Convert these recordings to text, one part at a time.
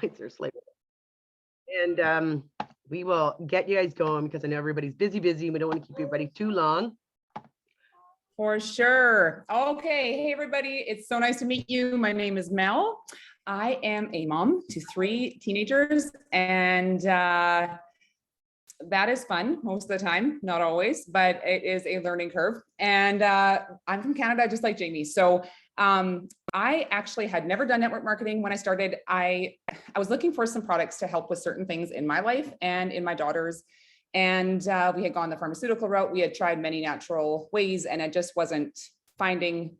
It's their slate. And we will get you guys going because I know everybody's busy. We don't want to keep everybody too long. For sure. Okay. Hey, everybody. It's so nice to meet you. My name is Mel. I am a mom to 3 teenagers, and that is fun most of the time, not always, but it is a learning curve. And I'm from Canada, just like Jaime. So I actually had never done network marketing when I started. I was looking for some products to help with certain things in my life and in my daughter's. And we had gone the pharmaceutical route. We had tried many natural ways, and I just wasn't finding,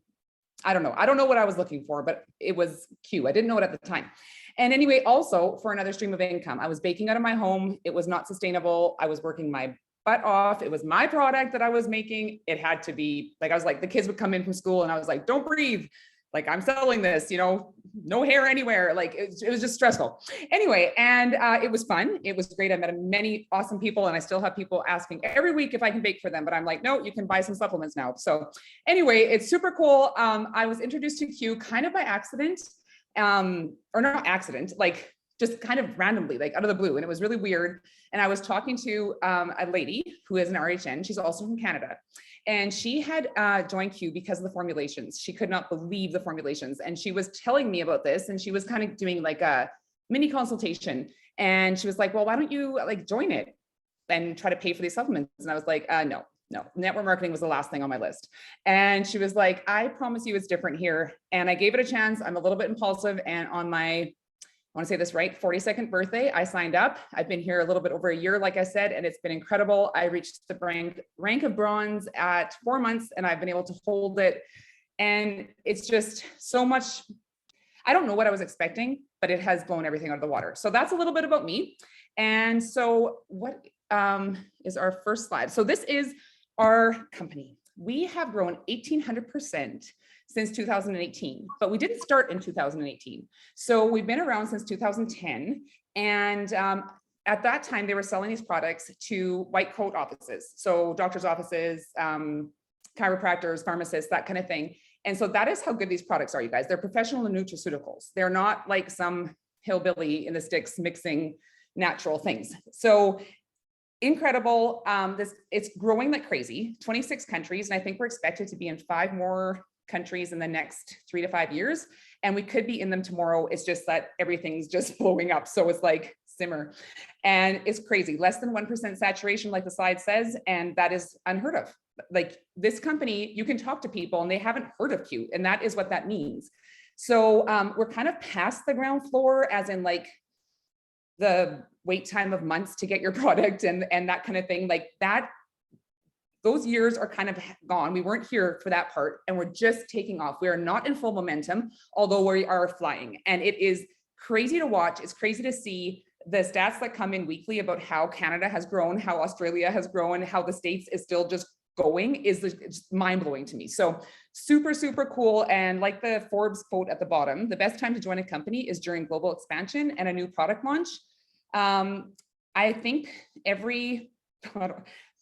I don't know what I was looking for, but it was Q. I didn't know it at the time. And anyway, also for another stream of income, I was baking out of my home. It was not sustainable. I was working my butt off. It was my product that I was making. It had to be like, I was like, the kids would come in from school and I was like, don't breathe. Like, I'm selling this, no hair anywhere. Like, it was just stressful. Anyway, and it was fun. It was great. I met many awesome people, and I still have people asking every week if I can bake for them, but I'm like, no, you can buy some supplements now. So anyway, it's super cool. I was introduced to Q kind of by accident, or not accident, like just kind of randomly, like out of the blue. And it was really weird. And I was talking to a lady who is an RHN. She's also from Canada. And she had joined Q because of the formulations. She could not believe the formulations. And she was telling me about this, and she was kind of doing like a mini consultation. And she was like, well, why don't you like join it and try to pay for these supplements? And I was like, no, network marketing was the last thing on my list. And she was like, I promise you it's different here. And I gave it a chance. I'm a little bit impulsive. And on my, I want to say this right, 42nd birthday, I signed up. I've been here a little bit over a year, like I said, and it's been incredible. I reached the rank of bronze at 4 months, and I've been able to hold it. And it's just so much. I don't know what I was expecting, but it has blown everything out of the water. So that's a little bit about me. And so what is our first slide? So this is our company. We have grown 1,800% since 2018, but we didn't start in 2018. So we've been around since 2010. And at that time, they were selling these products to white coat offices. So doctors' offices, chiropractors, pharmacists, that kind of thing. And so that is how good these products are, you guys. They're professional nutraceuticals. They're not like some hillbilly in the sticks mixing natural things. So incredible. It's growing like crazy, 26 countries. And I think we're expected to be in 5 more countries in the next 3 to 5 years. And we could be in them tomorrow. It's just that everything's just blowing up. So it's like simmer, and it's crazy. Less than 1% saturation, like the slide says. And that is unheard of. Like this company, you can talk to people and they haven't heard of Q, and that is what that means. So we're kind of past the ground floor, as in like the wait time of months to get your product and that kind of thing. Like that, those years are kind of gone. We weren't here for that part, and we're just taking off. We are not in full momentum, although we are flying. And it is crazy to watch. It's crazy to see the stats that come in weekly about how Canada has grown, how Australia has grown, how the States is still just going, is just mind-blowing to me. So super, super cool. And like the Forbes quote at the bottom, the best time to join a company is during global expansion and a new product launch. I think every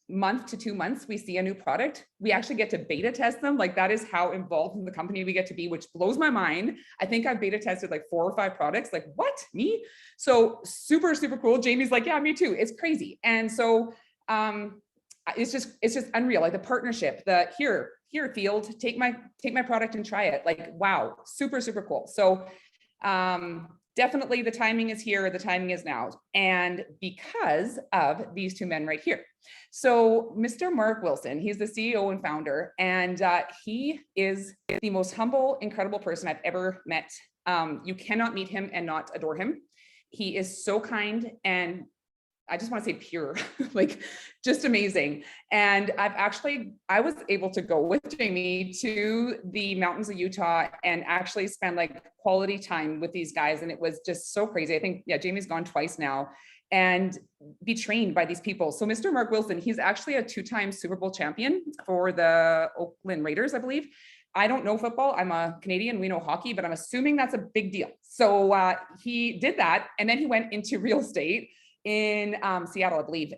month to 2 months, we see a new product. We actually get to beta test them. Like that is how involved in the company we get to be, which blows my mind. I think I've beta tested like 4 or 5 products. Like what, me? So super, super cool. Jamie's like, yeah, me too. It's crazy. And so it's just unreal. Like the partnership, the here field, take my product and try it. Like, wow, super, super cool. So definitely the timing is here. The timing is now. And because of these 2 men right here. So Mr. Mark Wilson, he's the CEO and founder, and he is the most humble, incredible person I've ever met. You cannot meet him and not adore him. He is so kind, and I just want to say pure, like just amazing. And I was able to go with Jaime to the mountains of Utah and actually spend like quality time with these guys. And it was just so crazy. I think, yeah, Jamie's gone twice now, and be trained by these people. So Mr. Mark Wilson, he's actually a 2-time Super Bowl champion for the Oakland Raiders, I believe. I don't know football. I'm a Canadian. We know hockey, but I'm assuming that's a big deal. So he did that. And then he went into real estate in Seattle, I believe,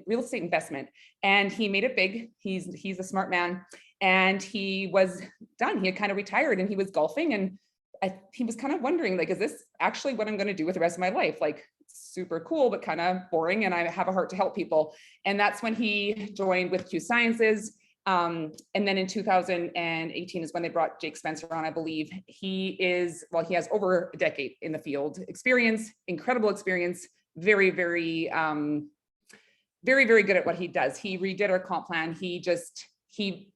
real estate investment. And he made it big. He's a smart man. And he was done. He had kind of retired and he was golfing. And he was kind of wondering, like, is this actually what I'm going to do with the rest of my life? Like, super cool, but kind of boring. And I have a heart to help people. And that's when he joined with Q Sciences. And then in 2018 is when they brought Jake Spencer on, I believe. He has over a decade in the field experience, incredible experience, very, very, very, very good at what he does. He redid our comp plan. He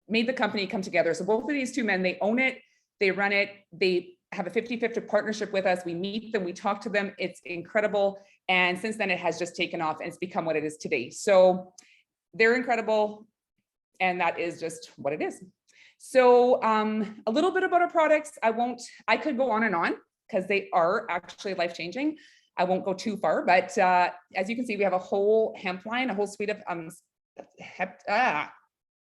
made the company come together. So both of these two men, they own it, they run it, they have a 50-50 partnership with us. We meet them, we talk to them. It's incredible. And since then it has just taken off and it's become what it is today. So they're incredible. And that is just what it is. So a little bit about our products. I could go on and on because they are actually life-changing. I won't go too far, but as you can see, we have a whole hemp line, a whole suite of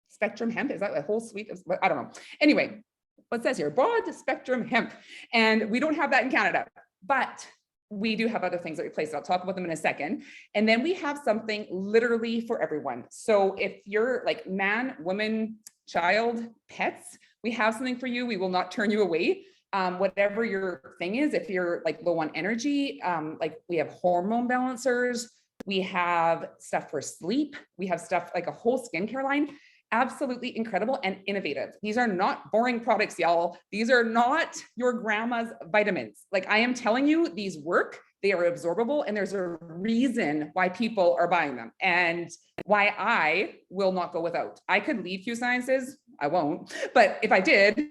spectrum hemp. Is that a whole suite of, I don't know. Anyway, what says here, broad spectrum hemp. And we don't have that in Canada, but we do have other things that replace it. I'll talk about them in a second. And then we have something literally for everyone. So if you're like man, woman, child, pets, we have something for you. We will not turn you away. Whatever your thing is, if you're like low on energy, like we have hormone balancers, we have stuff for sleep, we have stuff like a whole skincare line. Absolutely incredible and innovative. These are not boring products, y'all. These are not your grandma's vitamins. Like I am telling you, these work, they are absorbable, and there's a reason why people are buying them and why I will not go without. I could leave Q Sciences, I won't, but if I did,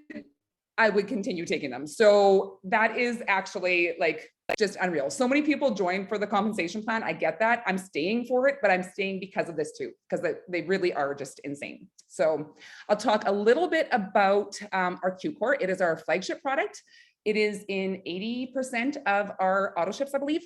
I would continue taking them. So that is actually like just unreal. So many people join for the compensation plan. I get that. I'm staying for it, but I'm staying because of this too, because they really are just insane. So I'll talk a little bit about our Q Core. It is our flagship product. It is in 80% of our auto ships, I believe.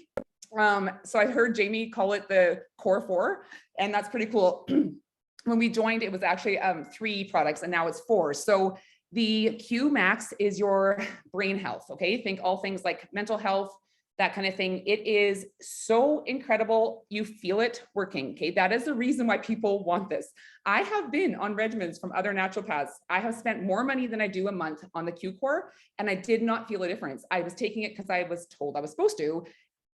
So I heard Jaime call it the Core 4, and that's pretty cool. When we joined, it was actually 3 products, and now it's 4. So the Q Max is your brain health, okay? Think all things like mental health, that kind of thing. It is so incredible. You feel it working, okay? That is the reason why people want this. I have been on regimens from other naturopaths. I have spent more money than I do a month on the Q Core, and I did not feel a difference. I was taking it because I was told I was supposed to,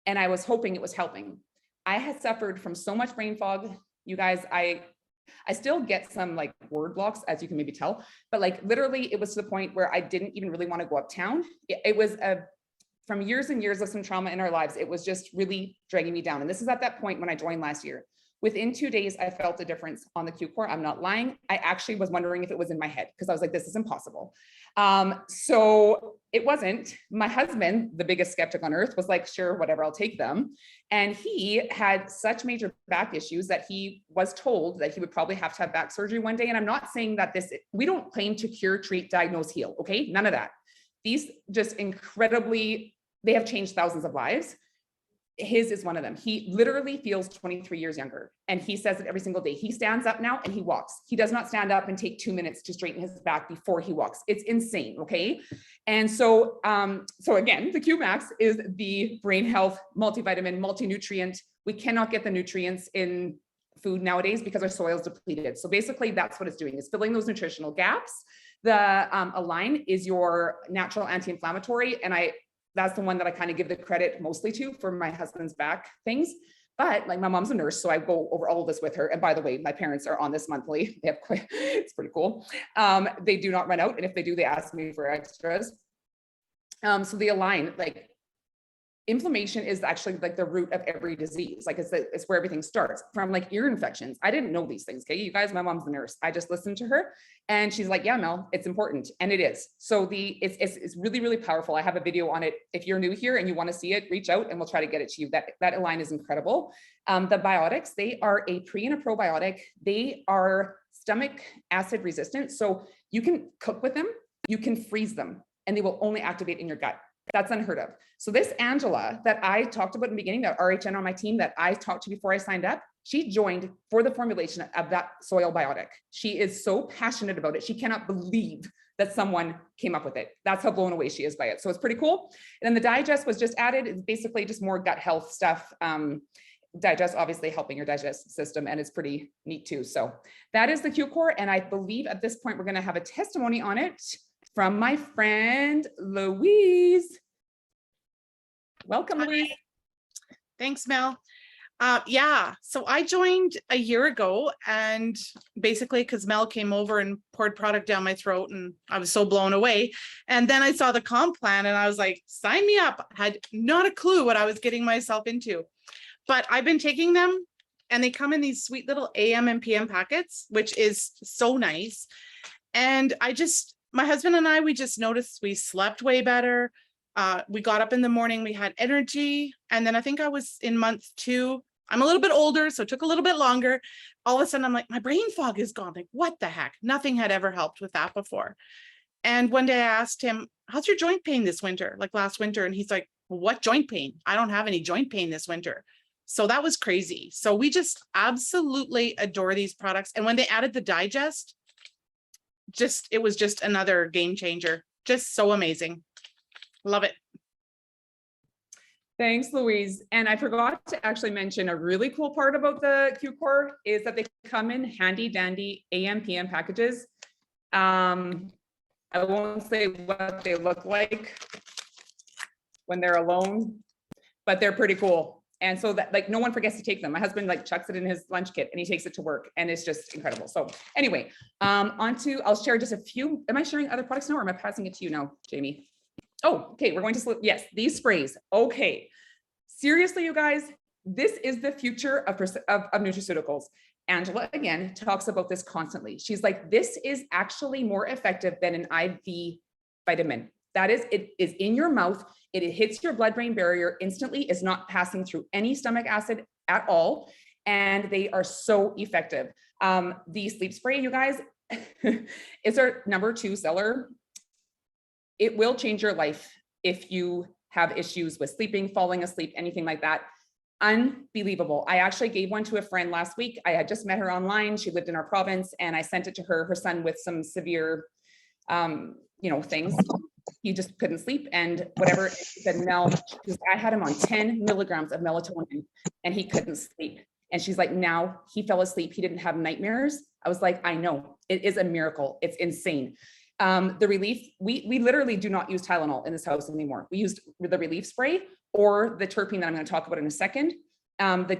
and I was hoping it was helping. I had suffered from so much brain fog. You guys, I still get some like word blocks, as you can maybe tell, but like literally it was to the point where I didn't even really want to go uptown. It was from years and years of some trauma in our lives. It was just really dragging me down. And this is at that point when I joined last year. Within 2 days, I felt a difference on the Q Core. I'm not lying. I actually was wondering if it was in my head because I was like, this is impossible. So it wasn't. My husband, the biggest skeptic on earth, was like, sure, whatever, I'll take them. And he had such major back issues that he was told that he would probably have to have back surgery one day. And I'm not saying that we don't claim to cure, treat, diagnose, heal. Okay, none of that. These just incredibly, they have changed thousands of lives. His is one of them. He literally feels 23 years younger. And he says it every single day. He stands up now and he walks. He does not stand up and take 2 minutes to straighten his back before he walks. It's insane, okay? And so, again, the Q Max is the brain health, multivitamin, multi-nutrient. We cannot get the nutrients in food nowadays because our soil is depleted. So basically that's what it's doing, is filling those nutritional gaps. The Align is your natural anti-inflammatory. And that's the one that I kind of give the credit mostly to for my husband's back things. But like my mom's a nurse, so I go over all of this with her. And by the way, my parents are on this monthly. They have it's pretty cool. They do not run out. And if they do, they ask me for extras. So the Align, like inflammation is actually like the root of every disease. Like it's where everything starts, from like ear infections. I didn't know these things. Okay, you guys, my mom's a nurse. I just listened to her and she's like, yeah, Mel, it's important. And it is. So it's really, really powerful. I have a video on it. If you're new here and you want to see it, reach out and we'll try to get it to you. That line is incredible. The biotics, they are a pre and a probiotic. They are stomach acid resistant. So you can cook with them, you can freeze them, and they will only activate in your gut. That's unheard of. So this Angela that I talked about in the beginning, that RHN on my team that I talked to before I signed up, she joined for the formulation of that soil biotic. She is so passionate about it. She cannot believe that someone came up with it. That's how blown away she is by it. So it's pretty cool. And then the digest was just added. It's basically just more gut health stuff. Digest, obviously helping your digestive system, and it's pretty neat too. So that is the Q Core. And I believe at this point, we're going to have a testimony on it from my friend Louise. Welcome, Louise. Thanks, Mel. Yeah, so I joined a year ago, and basically because Mel came over and poured product down my throat and I was so blown away. And then I saw the comp plan and I was like, sign me up. Had not a clue what I was getting myself into. But I've been taking them and they come in these sweet little AM and PM packets, which is so nice. And my husband and I, we just noticed we slept way better. We got up in the morning, we had energy. And then I think I was in month 2. I'm a little bit older, so it took a little bit longer. All of a sudden, I'm like, my brain fog is gone. Like, what the heck? Nothing had ever helped with that before. And one day I asked him, how's your joint pain this winter? Like last winter. And he's like, well, what joint pain? I don't have any joint pain this winter. So that was crazy. So we just absolutely adore these products. And when they added the digest, it was just another game changer. Just so amazing. Love it. Thanks, Louise. And I forgot to actually mention a really cool part about the Q-Core is that they come in handy dandy AM PM packages. I won't say what they look like when they're alone, but they're pretty cool. And so that like no one forgets to take them. My husband like chucks it in his lunch kit and he takes it to work and it's just incredible. So anyway, I'll share just a few. Am I sharing other products now or am I passing it to you now, Jamie? Oh, okay, we're going to, yes, these sprays. Okay, seriously, you guys, this is the future of nutraceuticals. Angela, again, talks about this constantly. She's like, this is actually more effective than an IV vitamin. That is, it is in your mouth. It hits your blood-brain barrier instantly. It's not passing through any stomach acid at all. And they are so effective. The sleep spray, you guys, is our number 2 seller. It will change your life if you have issues with sleeping, falling asleep, anything like that. Unbelievable. I actually gave one to a friend last week. I had just met her online. She lived in our province and I sent it to her son with some severe, things. He just couldn't sleep and whatever. She said, Mel, I had him on 10 milligrams of melatonin and he couldn't sleep. And she's like, now he fell asleep. He didn't have nightmares. I was like, I know, it is a miracle. It's insane. The relief, we literally do not use Tylenol in this house anymore. We used the relief spray or the terpene that I'm going to talk about in a second. The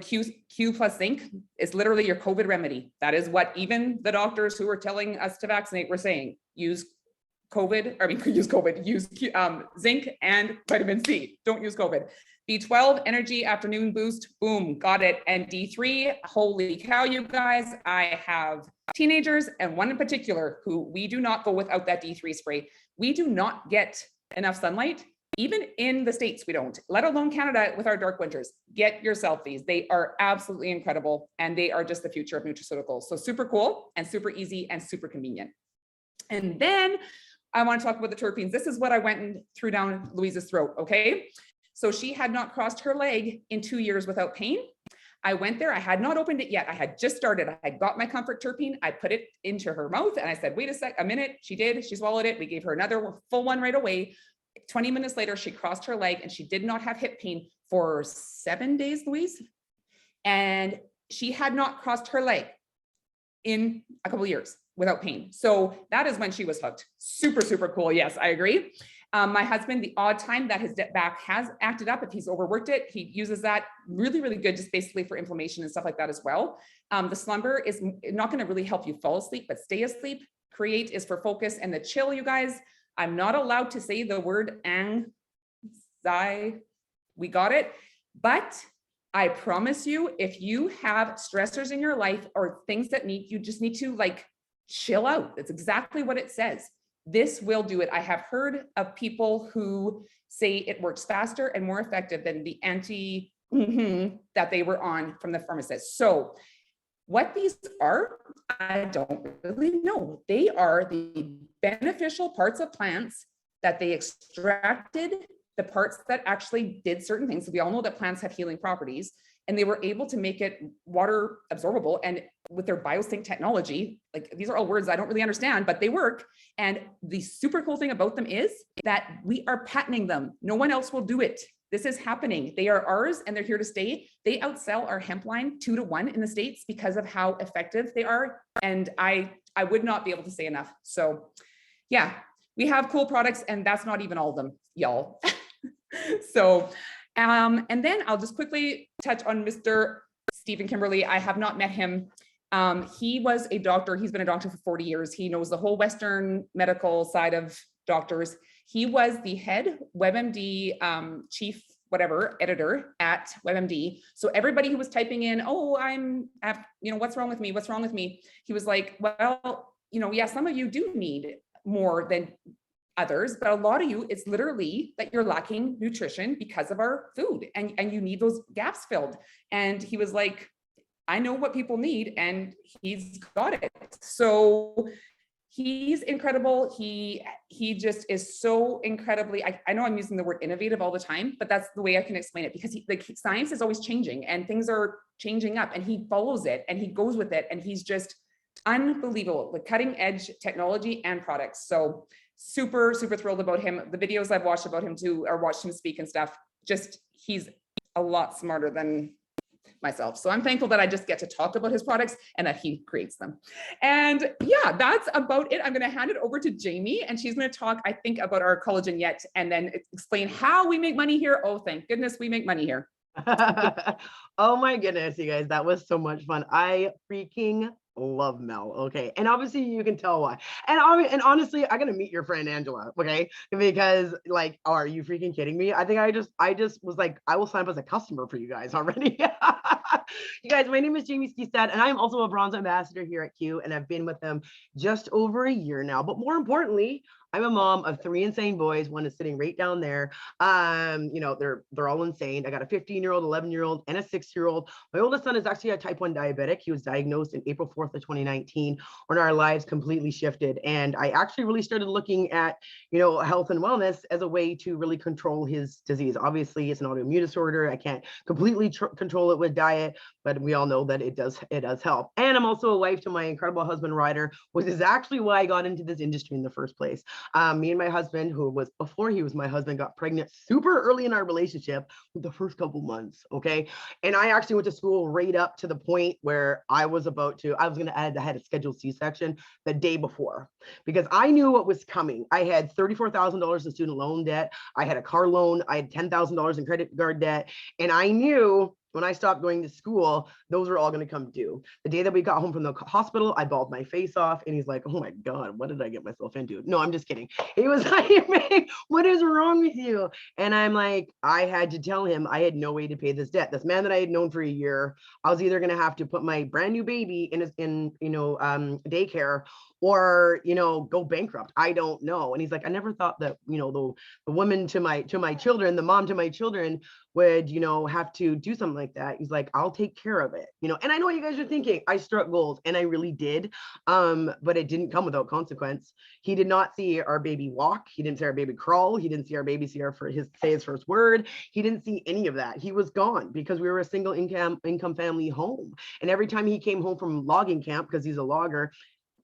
Q plus zinc is literally your COVID remedy. That is what even the doctors who were telling us to vaccinate were saying. Use zinc and vitamin C. Don't use COVID. B12 energy afternoon boost, boom, got it. And D3, holy cow, you guys, I have teenagers and one in particular who we do not go without that D3 spray. We do not get enough sunlight. Even in the States, we don't, let alone Canada with our dark winters. Get yourself these. They are absolutely incredible and they are just the future of nutraceuticals. So super cool and super easy and super convenient. And then I want to talk about the terpenes. This is what I went and threw down Louise's throat, okay? So she had not crossed her leg in 2 years without pain. I went there, I had not opened it yet. I had just started, I had got my comfort terpene. I put it into her mouth and I said, wait a minute. She did, she swallowed it. We gave her another full one right away. 20 minutes later, she crossed her leg and she did not have hip pain for 7 days, Louise. And she had not crossed her leg in a couple of years without pain. So that is when she was hooked. Super, super cool. Yes, I agree. My husband, the odd time that his back has acted up, if he's overworked it, he uses that really, really good, just basically for inflammation and stuff like that as well. The slumber is not going to really help you fall asleep, but stay asleep. Create is for focus, and the chill, you guys, I'm not allowed to say the word anxiety. We got it. But I promise you, if you have stressors in your life or things that you just need to like chill out. That's exactly what it says. This will do it. I have heard of people who say it works faster and more effective than the that they were on from the pharmacist. So what these are, I don't really know. They are the beneficial parts of plants that they extracted, the parts that actually did certain things. So we all know that plants have healing properties, and they were able to make it water absorbable. And with their biosync technology, like these are all words I don't really understand, but they work. And the super cool thing about them is that we are patenting them. No one else will do it. This is happening. They are ours and they're here to stay. They outsell our hemp line 2 to 1 in the States because of how effective they are. And I would not be able to say enough. So yeah, we have cool products, and that's not even all of them, y'all. So, and then I'll just quickly touch on Mr. Stephen Kimberly. I have not met him. He was a doctor. He's been a doctor for 40 years. He knows the whole Western medical side of doctors. He was the head WebMD chief whatever editor at WebMD. So everybody who was typing in, oh, what's wrong with me? What's wrong with me? He was like, well, yeah, some of you do need more than others, but a lot of you, it's literally that you're lacking nutrition because of our food, and you need those gaps filled. And he was like, I know what people need, and he's got it. So he's incredible. He just is so incredibly, I know I'm using the word innovative all the time, but that's the way I can explain it, because science is always changing and things are changing up, and he follows it and he goes with it, and he's just unbelievable, the cutting edge technology and products. So super, super thrilled about him. The videos I've watched about him too, or watched him speak and stuff, just, he's a lot smarter than myself. So I'm thankful that I just get to talk about his products and that he creates them. And yeah, that's about it. I'm going to hand it over to Jaime, and she's going to talk, I think, about our collagen yet, and then explain how we make money here. Oh, thank goodness we make money here. Oh my goodness, you guys, that was so much fun. I freaking love Mel. Okay. And obviously you can tell why. And honestly, I gotta meet your friend Angela. Okay. Because like, are you freaking kidding me? I think I just was like, I will sign up as a customer for you guys already. You guys, my name is Jaime Skistad, and I'm also a bronze ambassador here at Q, and I've been with them just over a year now. But more importantly, I'm a mom of 3 insane boys. One is sitting right down there. They're all insane. I got a 15-year-old, 11-year-old, and a 6-year-old. My oldest son is actually a type 1 diabetic. He was diagnosed in April 4th of 2019, when our lives completely shifted. And I actually really started looking at, health and wellness as a way to really control his disease. Obviously, it's an autoimmune disorder. I can't completely control it with diet, but we all know that it does help. And I'm also a wife to my incredible husband, Ryder, which is actually why I got into this industry in the first place. Me and my husband, who was before he was my husband, got pregnant super early in our relationship with the first couple months. Okay. And I actually went to school right up to the point where I had a scheduled C-section the day before, because I knew what was coming. I had $34,000 in student loan debt. I had a car loan. I had $10,000 in credit card debt. And I knew when I stopped going to school, those were all going to come due. The day that we got home from the hospital, I bawled my face off, and he's like, oh my God, what did I get myself into? No, I'm just kidding. He was like, what is wrong with you? And I'm like, I had to tell him I had no way to pay this debt. This man that I had known for a year, I was either going to have to put my brand new baby in daycare, or, go bankrupt. I don't know. And he's like, I never thought that, the woman to my children, the mom to my children would, have to do something like that. He's like, I'll take care of it, and I know what you guys are thinking. I struck gold, and I really did. But it didn't come without consequence. He did not see our baby walk. He didn't see our baby crawl. He didn't see our baby say his first word. He didn't see any of that. He was gone because we were a single income family home. And every time he came home from logging camp, because he's a logger,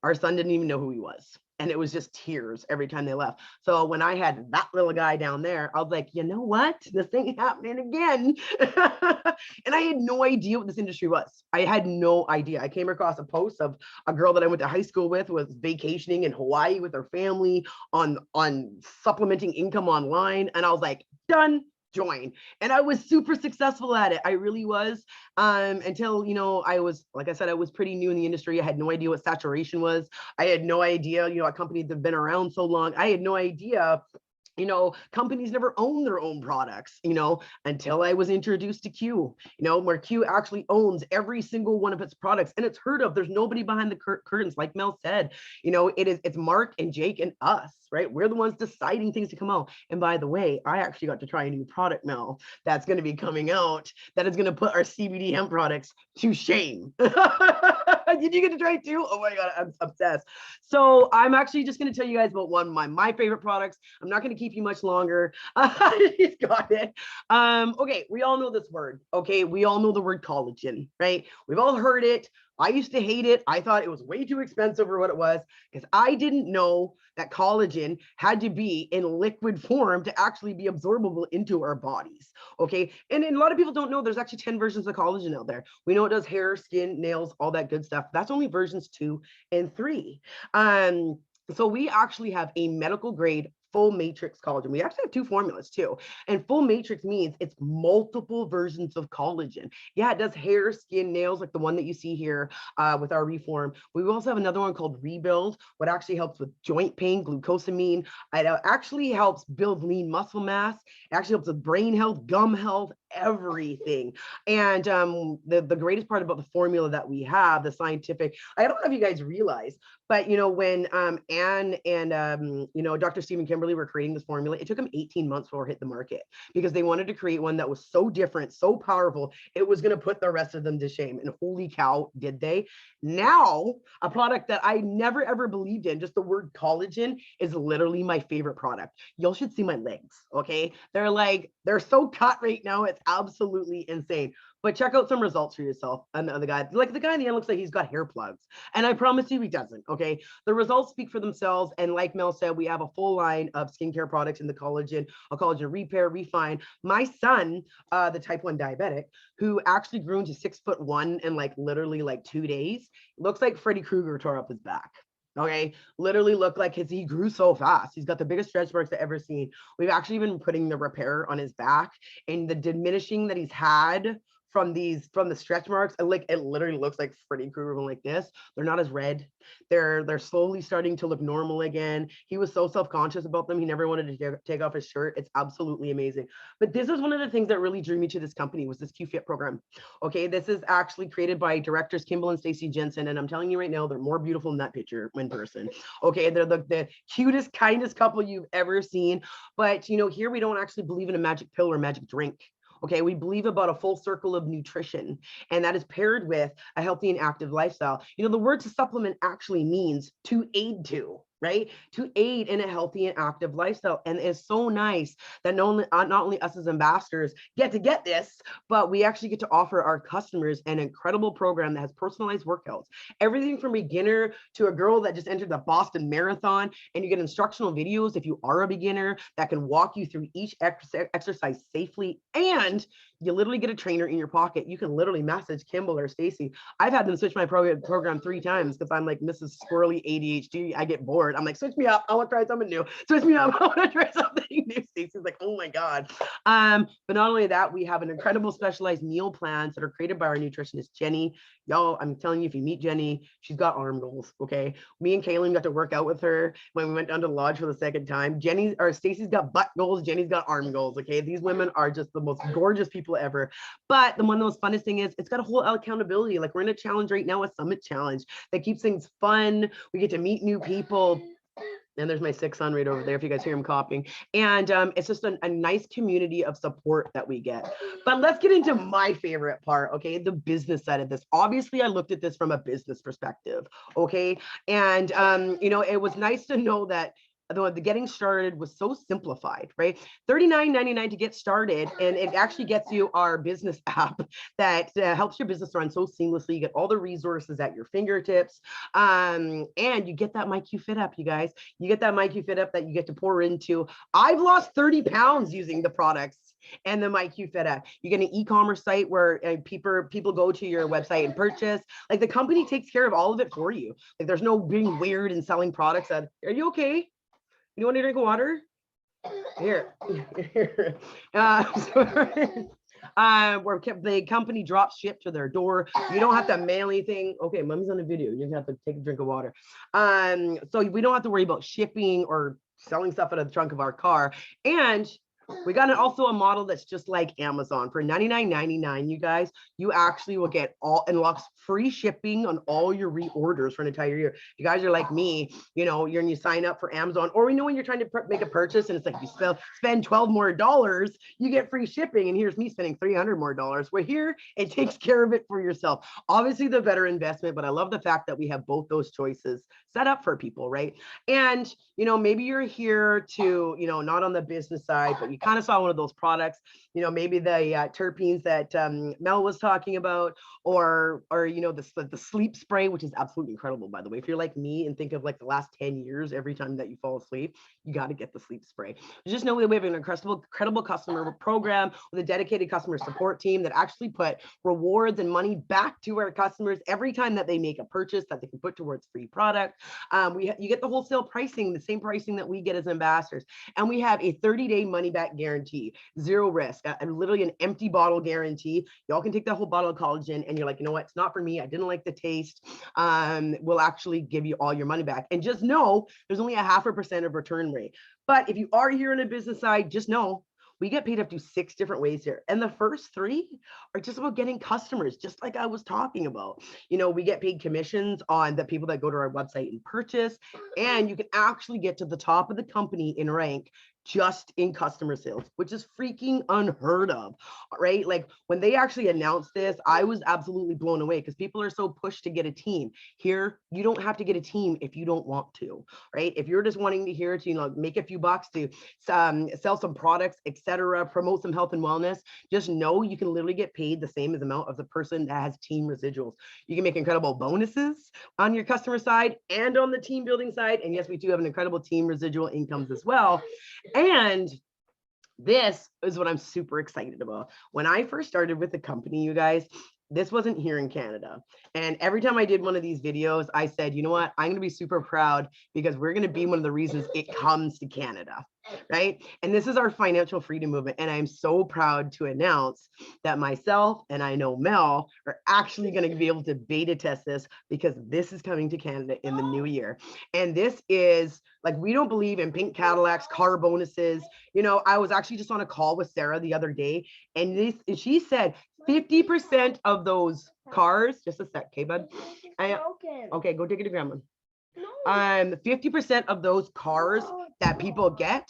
our son didn't even know who he was. And it was just tears every time they left. So when I had that little guy down there, I was like, you know what? This ain't happening again. And I had no idea what this industry was. I had no idea. I came across a post of a girl that I went to high school with, was vacationing in Hawaii with her family on supplementing income online. And I was like, done. Join. And I was super successful at it. I really was, until, I was, like I said, I was pretty new in the industry. I had no idea what saturation was. I had no idea, a company that's been around so long. I had no idea, companies never own their own products, until I was introduced to Q, where Q actually owns every single one of its products, and it's heard of. There's nobody behind the curtains, like Mel said. It's Mark and Jake and us, right? We're the ones deciding things to come out. And by the way, I actually got to try a new product, Mel, that's going to be coming out, that is going to put our CBD hemp products to shame. Did you get to try it too? Oh my God, I'm obsessed. So I'm actually just going to tell you guys about one of my favorite products. I'm not going to keep you much longer. He's got it. Okay, we all know this word. Okay, we all know the word collagen, right? We've all heard it. I used to hate it. I thought it was way too expensive for what it was, because I didn't know that collagen had to be in liquid form to actually be absorbable into our bodies. Okay. And a lot of people don't know there's actually 10 versions of collagen out there. We know it does hair, skin, nails, all that good stuff. That's only versions 2 and 3. So we actually have a medical grade full matrix collagen. We actually have two formulas too. And full matrix means it's multiple versions of collagen. Yeah, it does hair, skin, nails, like the one that you see here with our reform. We also have another one called rebuild, what actually helps with joint pain, glucosamine. It actually helps build lean muscle mass. It actually helps with brain health, gum health, everything. And the greatest part about the formula that we have, the scientific, I don't know if you guys realize, but when Anne and Dr. Stephen Kimberly were creating this formula, it took them 18 months before it hit the market because they wanted to create one that was so different, so powerful, it was going to put the rest of them to shame. And holy cow, did they? Now, a product that I never ever believed in, just the word collagen, is literally my favorite product. Y'all should see my legs, okay? They're so cut right now. It's absolutely insane. But check out some results for yourself. And the guy, like the guy in the end looks like he's got hair plugs. And I promise you he doesn't, okay? The results speak for themselves. And like Mel said, we have a full line of skincare products in the collagen, a collagen repair, refine. My son, the type 1 diabetic, who actually grew into 6'1" in literally 2 days, looks like Freddy Krueger tore up his back. Okay, literally looked like he grew so fast. He's got the biggest stretch marks I've ever seen. We've actually been putting the repair on his back, and the diminishing that he's had from the stretch marks, it literally looks like Freddy Krueger like this. They're not as red. They're slowly starting to look normal again. He was so self-conscious about them. He never wanted to take off his shirt. It's absolutely amazing. But this is one of the things that really drew me to this company, was this QFit program. Okay, this is actually created by directors Kimball and Stacy Jensen, and I'm telling you right now, they're more beautiful in that picture in person. Okay, they're the cutest, kindest couple you've ever seen. But here we don't actually believe in a magic pill or magic drink. Okay, we believe about a full circle of nutrition, and that is paired with a healthy and active lifestyle. The word to supplement actually means to aid to, right? To aid in a healthy and active lifestyle. And it's so nice that not only us as ambassadors get this, but we actually get to offer our customers an incredible program that has personalized workouts. Everything from beginner to a girl that just entered the Boston Marathon, and you get instructional videos if you are a beginner that can walk you through each exercise safely, and you literally get a trainer in your pocket. You can literally message Kimball or Stacy. I've had them switch my program 3 times because I'm like Mrs. Squirrely ADHD. I get bored. I'm like, switch me up. I want to try something new. Switch me up. I want to try something new. Stacy's like, oh my God. But not only that, we have an incredible specialized meal plans that are created by our nutritionist, Jenny. Y'all, I'm telling you, if you meet Jenny, she's got arm goals. Okay. Me and Kaylin got to work out with her when we went down to the lodge for the second time. Stacy's got butt goals. Jenny's got arm goals. Okay. These women are just the most gorgeous people ever. But the one of the most funnest thing is it's got a whole accountability. Like, we're in a challenge right now, a summit challenge that keeps things fun. We get to meet new people. And there's my sick son right over there, if you guys hear him coughing. And it's just a nice community of support that we get. But let's get into my favorite part, okay? The business side of this. Obviously, I looked at this from a business perspective, okay? And, it was nice to know that the getting started was so simplified, right? $39.99 to get started, and it actually gets you our business app that helps your business run so seamlessly. You get all the resources at your fingertips, and you get that MyQFit app, you guys. You get that MyQFit app that you get to pour into. I've lost 30 pounds using the products and the MyQFit app. You get an e-commerce site where people go to your website and purchase. Like, the company takes care of all of it for you. Like, there's no being weird and selling products that, are you okay? You want to drink water? Here. Where the company drops ship to their door. You don't have to mail anything. Okay, mommy's on a video. You have to take a drink of water. So we don't have to worry about shipping or selling stuff out of the trunk of our car. And we got also a model that's just like Amazon. For $99.99, you guys, you actually will get unlocks free shipping on all your reorders for an entire year. You guys are like me, you sign up for Amazon, or we know when you're trying to make a purchase and it's like you spend $12 more, you get free shipping. And here's me spending $300 more. Well, here it takes care of it for yourself. Obviously, the better investment, but I love the fact that we have both those choices set up for people, right? And maybe you're here to, not on the business side, but you you kind of saw one of those products, you know, maybe the terpenes that Mel was talking about, or you know, the sleep spray, which is absolutely incredible, by the way. If you're like me and think of like the last 10 years, every time that you fall asleep, you got to get the sleep spray. Just know that we have an incredible customer program with a dedicated customer support team that actually put rewards and money back to our customers every time that they make a purchase that they can put towards free product. You get the wholesale pricing, the same pricing that we get as ambassadors. And we have a 30-day money back guarantee, zero risk, literally an empty bottle guarantee. Y'all can take that whole bottle of collagen and you're like, you know what, it's not for me. I didn't like the taste. We'll actually give you all your money back. And just know there's only a 0.5% of return rate. But if you are here on a business side, just know we get paid up to 6 different ways here. And the first 3 are just about getting customers, just like I was talking about. You know, we get paid commissions on the people that go to our website and purchase, and you can actually get to the top of the company in rank just in customer sales, which is freaking unheard of, right? Like when they actually announced this, I was absolutely blown away because people are so pushed to get a team. Here, you don't have to get a team if you don't want to, right? If you're just wanting to hear to, you know, make a few bucks to sell some products, etc., promote some health and wellness, just know you can literally get paid the same as amount of the person that has team residuals. You can make incredible bonuses on your customer side and on the team building side. And yes, we do have an incredible team residual incomes as well. And this is what I'm super excited about. When I first started with the company, you guys, this wasn't here in Canada. And every time I did one of these videos, I said, you know what, I'm going to be super proud because we're going to be one of the reasons it comes to Canada, right? And this is our financial freedom movement. And I'm so proud to announce that myself and I know Mel are actually going to be able to beta test this because this is coming to Canada in the new year. And this is like, we don't believe in pink Cadillacs, car bonuses. You know, I was actually just on a call with Sarah the other day, and she said 50% of those cars, just a sec, okay, bud? Okay, go take it to grandma. 50% of those cars that people get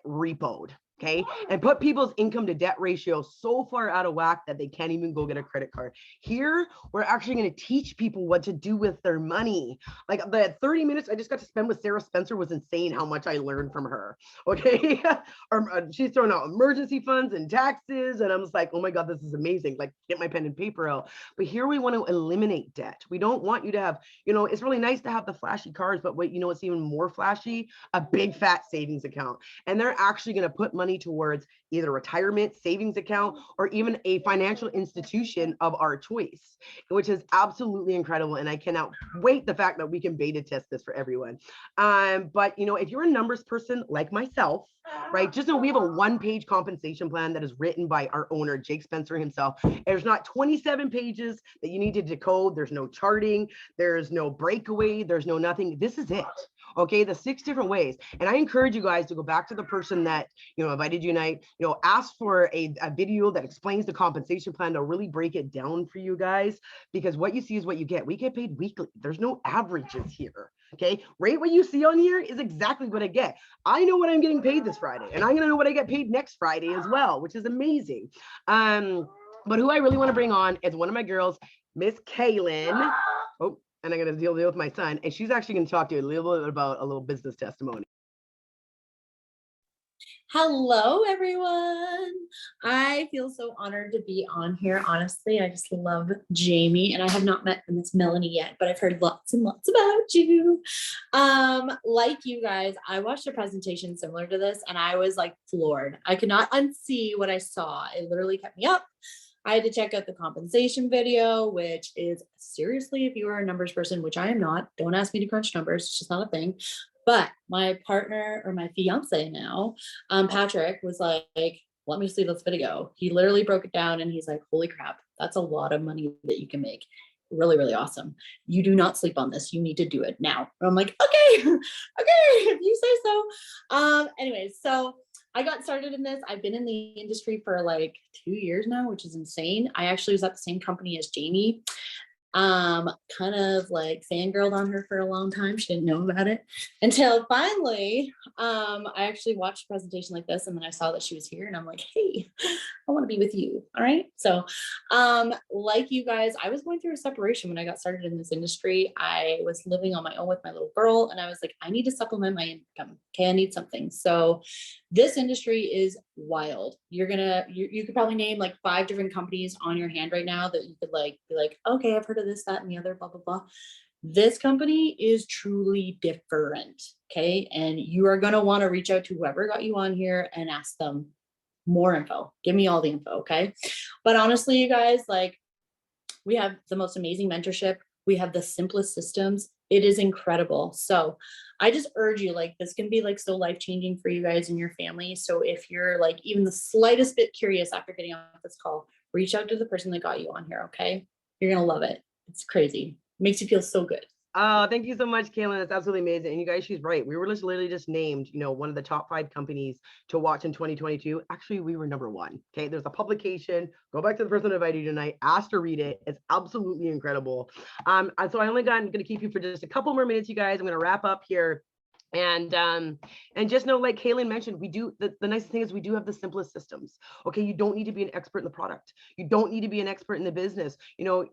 repoed. Okay, and put people's income to debt ratio so far out of whack that they can't even go get a credit card. Here, we're actually going to teach people what to do with their money. Like the 30 minutes I just got to spend with Sarah Spencer was insane how much I learned from her. Okay, she's throwing out emergency funds and taxes, and I'm just like, oh my God, this is amazing. Like, get my pen and paper out. But here we want to eliminate debt. We don't want you to have, you know, it's really nice to have the flashy cars, but wait, you know, it's even more flashy, a big fat savings account. And they're actually going to put money towards either retirement, savings account, or even a financial institution of our choice, which is absolutely incredible. And I cannot wait the fact that we can beta test this for everyone. But you know, if you're a numbers person like myself, right, just know we have a 1-page compensation plan that is written by our owner, Jake Spencer himself. There's not 27 pages that you need to decode. There's no charting. There's no breakaway. There's no nothing. This is it. Okay, the 6 different ways. And I encourage you guys to go back to the person that, you know, invited you tonight, you know, ask for a video that explains the compensation plan to really break it down for you guys, because what you see is what you get. We get paid weekly. There's no averages here. Okay, right, what you see on here is exactly what I get. I know what I'm getting paid this Friday, and I'm going to know what I get paid next Friday as well, which is amazing. But who I really want to bring on is one of my girls, Miss Kaylin. Oh, and I'm going to deal with my son, and she's actually going to talk to you a little bit about a little business testimony. Hello, everyone. I feel so honored to be on here. Honestly, I just love Jaime, and I have not met Miss Melanie yet, but I've heard lots and lots about you. Like you guys, I watched a presentation similar to this, and I was like floored. I could not unsee what I saw. It literally kept me up. I had to check out the compensation video, which is seriously, if you are a numbers person, which I am not, don't ask me to crunch numbers. It's just not a thing. But my partner, or my fiance now, Patrick, was like, let me see this video. He literally broke it down and he's like, holy crap, that's a lot of money that you can make. Really, really awesome. You do not sleep on this. You need to do it now. And I'm like, okay, okay, if you say so. Anyways, so I got started in this. I've been in the industry for like 2 years now, which is insane. I actually was at the same company as Jaime. Kind of like fangirled on her for a long time. She didn't know about it until finally, I actually watched a presentation like this, and then I saw that she was here, and I'm like, hey, I want to be with you. All right. So, like you guys, I was going through a separation when I got started in this industry. I was living on my own with my little girl, and I was like, I need to supplement my income. Okay, I need something. So this industry is wild. You could probably name like 5 different companies on your hand right now that you could like be like, okay, I've heard of this, that, and the other, blah, blah, blah. This company is truly different. Okay. And you are going to want to reach out to whoever got you on here and ask them more info. Give me all the info. Okay. But honestly, you guys, like, we have the most amazing mentorship. We have the simplest systems. It is incredible. So I just urge you, like, this can be like so life-changing for you guys and your family. So if you're like even the slightest bit curious after getting off this call, reach out to the person that got you on here. Okay. You're going to love it. It's crazy. Makes you feel so good. Oh, thank you so much, Kaylin. That's absolutely amazing. And you guys, she's right. We were just literally just named, one of the top 5 companies to watch in 2022. Actually, we were number 1. Okay. There's a publication. Go back to the person who invited you tonight. Ask to read it. It's absolutely incredible. So I'm going to keep you for just a couple more minutes, you guys. I'm going to wrap up here. And just know, like Kaylin mentioned, we do the nicest thing is we do have the simplest systems. Okay, you don't need to be an expert in the product. You don't need to be an expert in the business.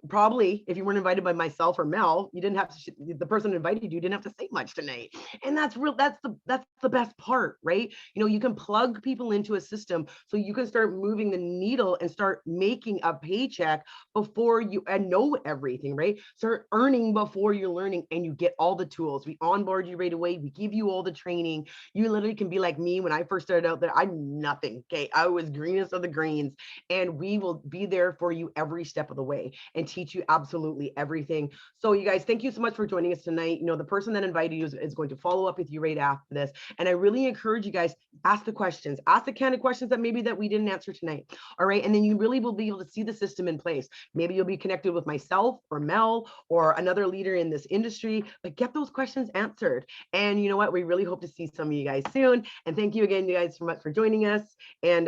Probably if you weren't invited by myself or Mel, you didn't have to. The person who invited you didn't have to say much tonight. And that's the best part, right? You can plug people into a system so you can start moving the needle and start making a paycheck before you know everything, right? Start earning before you're learning, and you get all the tools. We onboard you right away. We give you all the training. You literally can be like me when I first started out there. I knew nothing. Okay. I was greenest of the greens, and we will be there for you every step of the way and teach you absolutely everything. So you guys, thank you so much for joining us tonight. The person that invited you is going to follow up with you right after this. And I really encourage you guys, ask the questions, ask the kind of questions that maybe that we didn't answer tonight. All right. And then you really will be able to see the system in place. Maybe you'll be connected with myself or Mel or another leader in this industry, but get those questions answered. And you know what? We really hope to see some of you guys soon. And thank you again, you guys, so much for joining us. And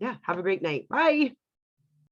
yeah, have a great night. Bye.